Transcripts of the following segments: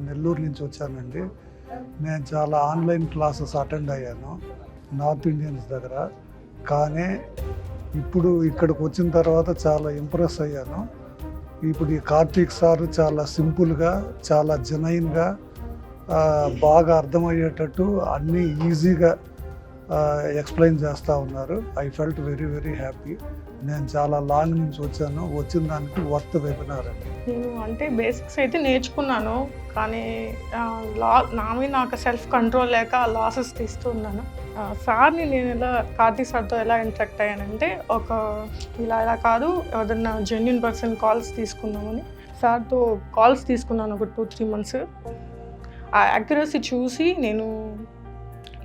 నెల్లూరు నుంచి వచ్చానండి. నేను చాలా ఆన్లైన్ క్లాసెస్ అటెండ్ అయ్యాను నార్త్ ఇండియన్స్ దగ్గర. కానీ ఇప్పుడు ఇక్కడికి వచ్చిన తర్వాత చాలా ఇంప్రెస్ అయ్యాను. ఇప్పుడు ఈ కార్తీక్ సార్ చాలా సింపుల్గా, చాలా జెన్యూన్గా, బాగా అర్థమయ్యేటట్టు అన్నీ ఈజీగా ఎక్స్ప్లెయిన్ చేస్తూ ఉన్నారు. I felt very very happy. నేను చాలా లాంగ్ నుంచి వచ్చాను. వచ్చిన దానికి వర్త్ వెబినార్ అండి. నేను అంటే బేసిక్స్ అయితే నేర్చుకున్నాను, కానీ నా మీద నాకు సెల్ఫ్ కంట్రోల్ లేక లాసెస్ తీస్తూ ఉన్నాను. సార్ని నేను కార్తీక్ సార్తో ఎలా ఇంటరాక్ట్ అయ్యానంటే, ఇలా కాదు, ఏదన్నా జెన్యూన్ పర్సన్ కాల్స్ తీసుకుందామని సార్తో కాల్స్ తీసుకున్నాను ఒక 2-3 months. ఆ యాక్యురసీ చూసి నేను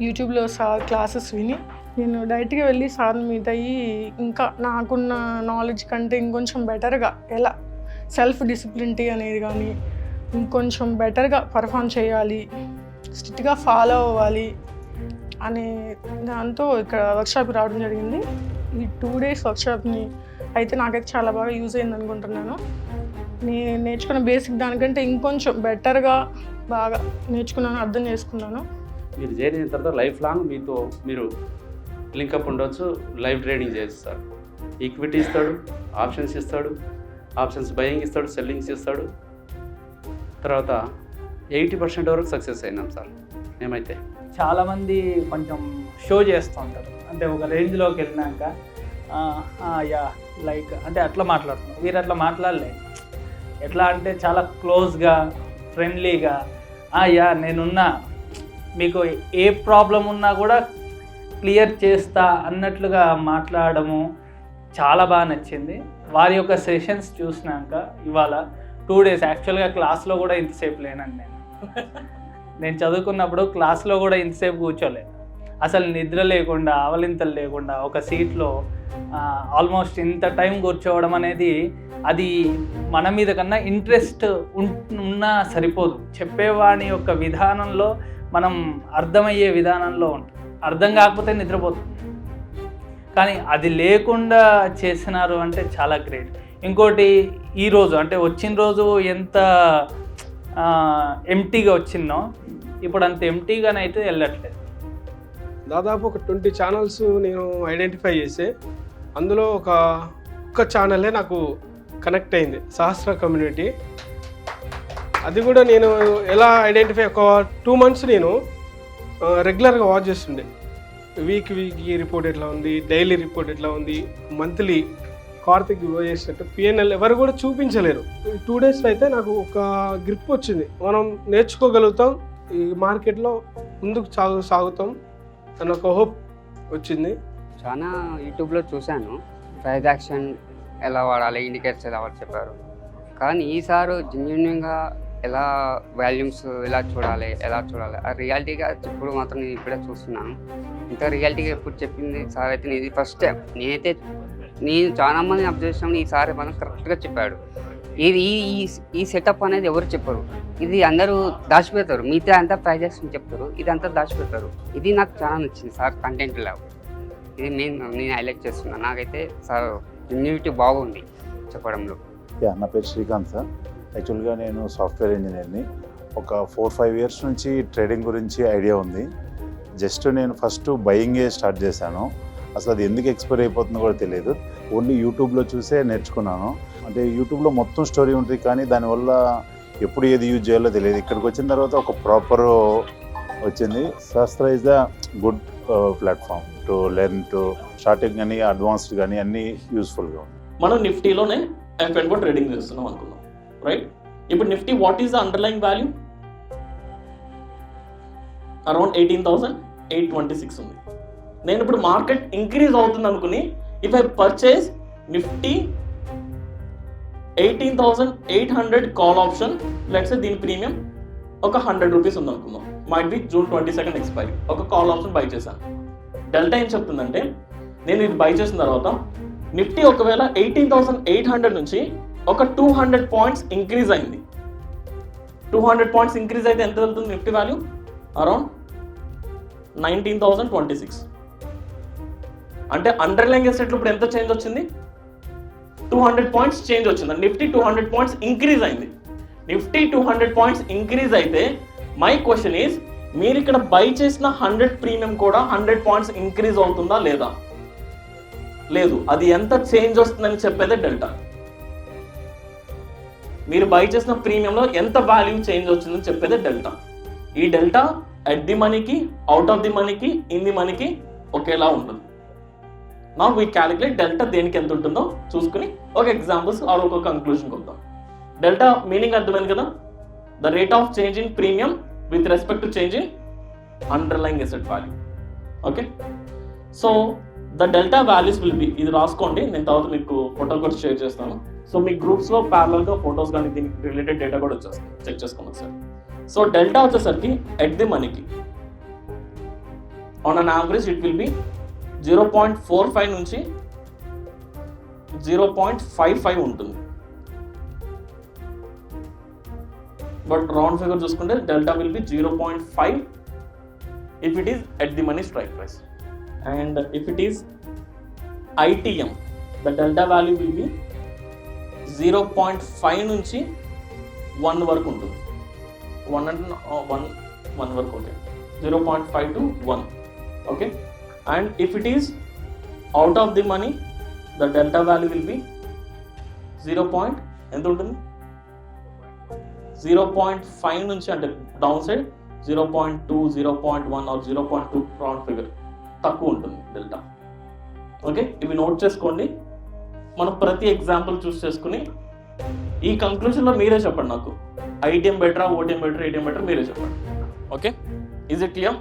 యూట్యూబ్లో సార్ క్లాసెస్ విని నేను డైరెక్ట్గా వెళ్ళి సార్ని మీట్ అయ్యి, ఇంకా నాకున్న నాలెడ్జ్ కంటే ఇంకొంచెం బెటర్గా ఎలా సెల్ఫ్ డిసిప్లినిటీ అనేది కానీ ఇంకొంచెం బెటర్గా పర్ఫామ్ చేయాలి, స్ట్రిక్ట్గా ఫాలో అవ్వాలి అనే దాంతో ఇక్కడ వర్క్షాప్కి రావడం జరిగింది. ఈ 2 days వర్క్షాప్ని అయితే నాకైతే చాలా బాగా యూజ్ అయింది అనుకుంటున్నాను. నేను నేర్చుకున్న బేసిక్ దానికంటే ఇంకొంచెం బెటర్గా బాగా నేర్చుకున్నాను, అర్థం చేసుకున్నాను. మీరు చేరిన తర్వాత లైఫ్ లాంగ్ మీరు లింకప్ ఉండవచ్చు. లైవ్ ట్రేడింగ్ చేస్తారు, ఈక్విటీ ఇస్తాడు, ఆప్షన్స్ ఇస్తాడు, ఆప్షన్స్ బయింగ్ ఇస్తాడు, సెల్లింగ్స్ ఇస్తాడు. తర్వాత 80% వరకు సక్సెస్ అయినాం సార్ మేమైతే. చాలామంది కొంచెం షో చేస్తూ ఉంటారు, అంటే ఒక రేంజ్లోకి వెళ్ళినాక యా లైక్ అంటే అట్లా మాట్లాడుతున్నారు. వీరు అట్లా మాట్లాడలే. ఎట్లా అంటే చాలా క్లోజ్గా, ఫ్రెండ్లీగా, యా నేనున్నా, మీకు ఏ ప్రాబ్లం ఉన్నా కూడా క్లియర్ చేస్తా అన్నట్లుగా మాట్లాడము చాలా బాగా నచ్చింది. వారి యొక్క సెషన్స్ చూసినాక ఇవాళ 2 days యాక్చువల్గా క్లాస్లో కూడా ఇంతసేపు లేనండి. నేను చదువుకున్నప్పుడు క్లాస్లో కూడా ఇంతసేపు కూర్చోలేదు. అసలు నిద్ర లేకుండా, ఆవలింతలు లేకుండా ఒక సీట్లో ఆల్మోస్ట్ ఇంత టైం కూర్చోవడం అనేది అది మన మీద కన్నా ఇంట్రెస్ట్ ఉన్నా సరిపోదు. చెప్పేవాని యొక్క విధానంలో మనం అర్థమయ్యే విధానంలో ఉంటుంది. అర్థం కాకపోతే నిద్రపోతుంది. కానీ అది లేకుండా చేసినారు అంటే చాలా గ్రేట్. ఇంకోటి, ఈరోజు అంటే వచ్చిన రోజు ఎంత ఎంటీగా వచ్చిందో ఇప్పుడు అంత ఎంటీగానైతే వెళ్ళట్లేదు. దాదాపు ఒక 20 ఛానల్స్ నేను ఐడెంటిఫై చేసే, అందులో ఒక్క ఛానలే నాకు కనెక్ట్ అయింది, సహస్ర కమ్యూనిటీ. అది కూడా నేను ఎలా ఐడెంటిఫై, ఒక 2 months నేను రెగ్యులర్గా వాచ్ చేస్తుండే. వీక్ రిపోర్ట్ ఎట్లా ఉంది, డైలీ రిపోర్ట్ ఎట్లా ఉంది, మంత్లీ కార్తిక్ చేసినట్టు పిఎన్ఎల్ ఎవరు కూడా చూపించలేరు. 2 days అయితే నాకు ఒక గ్రిప్ వచ్చింది. మనం నేర్చుకోగలుగుతాం, ఈ మార్కెట్లో ముందుకు సాగుతాం అని ఒక హోప్ వచ్చింది. చాలా యూట్యూబ్లో చూశాను, ప్రైజ్ యాక్షన్ ఎలా వాడాలి, ఇండికేటర్స్ ఎలా వాడాలి చెప్పారు. కానీ ఈసారి జెన్యూన్గా ఎలా వాల్యూమ్స్ ఎలా చూడాలి ఆ రియాలిటీగా ఇప్పుడు మాత్రం నేను ఇప్పుడే చూస్తున్నాను. ఇంత రియాలిటీగా ఎప్పుడు చెప్పింది సార్ అయితే ఇది ఫస్ట్ టైం. నేను చాలా మందిని అబ్జర్వ్ చేసినాను, ఈసారి మనం కరెక్ట్గా చెప్పాడు. ఇది ఈ సెటప్ అనేది ఎవరు చెప్పరు, ఇది అందరూ దాచిపెడతారు. మిగతా అంతా ప్రైజెస్ చెప్తారు, ఇది అంతా దాచిపెడతారు. ఇది నాకు చాలా నచ్చింది సార్ కంటెంట్ లా. ఇది నేను హైలైట్ చేస్తున్నాను. నాకైతే సార్ జెన్యూనిటీ బాగుంది చెప్పడంలో. నా పేరు శ్రీకాంత్ సార్. యాక్చువల్గా నేను సాఫ్ట్వేర్ ఇంజనీర్ని. ఒక 4-5 years నుంచి ట్రేడింగ్ గురించి ఐడియా ఉంది. జస్ట్ నేను ఫస్ట్ బయింగే స్టార్ట్ చేశాను. అసలు అది ఎందుకు ఎక్స్పైర్ అయిపోతుందో కూడా తెలియదు. ఓన్లీ యూట్యూబ్లో చూసే నేర్చుకున్నాను. అంటే యూట్యూబ్లో మొత్తం స్టోరీ ఉంటుంది, కానీ దానివల్ల ఎప్పుడు ఏది యూజ్ చేయాలో తెలియదు. ఇక్కడికి వచ్చిన తర్వాత ఒక ప్రాపర్ వచ్చింది. Sahasra is the good platform to learn, to starting కానీ అడ్వాన్స్డ్ కానీ అన్నీ యూస్ఫుల్గా ఉంది. మనం నిఫ్టీలోనే F&O ట్రేడింగ్ చేస్తున్నాం అనుకున్నాం, రైట్? ఇప్పుడు Nifty what is the underlying value? Around 18,826 ఉంది. నేను ఇప్పుడు మార్కెట్ ఇంక్రీజ్ అవుతుంది అనుకుని if I purchase Nifty 18,800 call option, let's say దీని ప్రీమియం ఒక 100 rupees ఉంది అనుకుందాం. Might be June 22 expiry. ఒక కాల్ ఆప్షన్ బై చేశాను. డెల్టా ఏం చెప్తుందంటే, నేను ఇది బై చేసిన తర్వాత నిఫ్టీ ఒకవేళ 18,800 నుంచి ఒక 200 points ఇంక్రీజ్ అయింది. 200 points ఇంక్రీజ్ అయితే ఎంత వెళ్తుంది నిఫ్టీ వాల్యూ? అరౌండ్ 19,026. అంటే అండర్లైన్ అసెట్లు ఇప్పుడు ఎంత చేంజ్ వచ్చింది? 200 points చేంజ్ వచ్చింది. నిఫ్టీ 200 points ఇంక్రీజ్ అయింది. నిఫ్టీ 200 పాయింట్స్ ఇంక్రీజ్ అయితే మై క్వశ్చన్ ఈజ్ మీరు ఇక్కడ బై చేసిన 100 ప్రీమియం కూడా 100 పాయింట్స్ ఇంక్రీజ్ అవుతుందా లేదా? లేదు. అది ఎంత చేంజ్ వస్తుందని చెప్పేదే డెల్టా. మీరు బై చేసిన ప్రీమియంలో ఎంత వాల్యూ చేంజ్ వచ్చిందని చెప్పేదే డెల్టా. ఈ డెల్టా అట్ ది మనీకి, అవుట్ ఆఫ్ ది మనీకి, ఇన్ ది మనీకి ఒకేలా ఉంటుంది. నా వీ క్యాలిక్యులేట్ డెల్టా దేనికి ఎంత ఉంటుందో చూసుకుని ఒక ఎగ్జాంపుల్స్ ఆర్ ఒక కంక్లూజన్కి వద్దాం. డెల్టా మీనింగ్ అర్థమైంది కదా? The rate of change in premium with respect to change in underlying asset value. Okay, so the delta values will be, ఇది రాసుకోండి, నేను తర్వాత మీకు ఫోటో కూడా షేర్ చేస్తాను. సో మీ గ్రూప్స్లో ప్యారలల్గా ఫొటోస్ కానీ దీనికి రిలేటెడ్ డేటా కూడా వచ్చేస్తాయి, చెక్ చేసుకోండి సార్. సో డెల్టా వచ్చేసరికి ఎట్ ది మనీకి on an average it will be 0.45 నుంచి 0.55 ఉంటుంది. బట్ రౌండ్ ఫిగర్ చూసుకుంటే delta will be 0.5 if it is at the money strike price, and if it is ITM the delta value will be 0.5 నుంచి 1 వరకు ఉంటుంది. 1 అంటే 1 వరకు, okay, 0.5 to 1, okay. And if it is out of the money the delta value will be 0. ఎంత ఉంటుంది? 0.5 నుంచి అంటే down side 0.2, 0.1 or 0.2 round figure తక్కువ ఉంటుంది డెల్టా. ఓకే, ఇవి నోట్ చేసుకోండి. మనం ప్రతి ఎగ్జాంపుల్ చూస్ చేసుకుని ఈ కంక్లూషన్లో మీరే చెప్పండి నాకు, ఐటీఎం బెటరా, ఓటీఎం బెటరా, ఏటీఎం బెటరా, మీరే చెప్పండి. Okay, is it clear?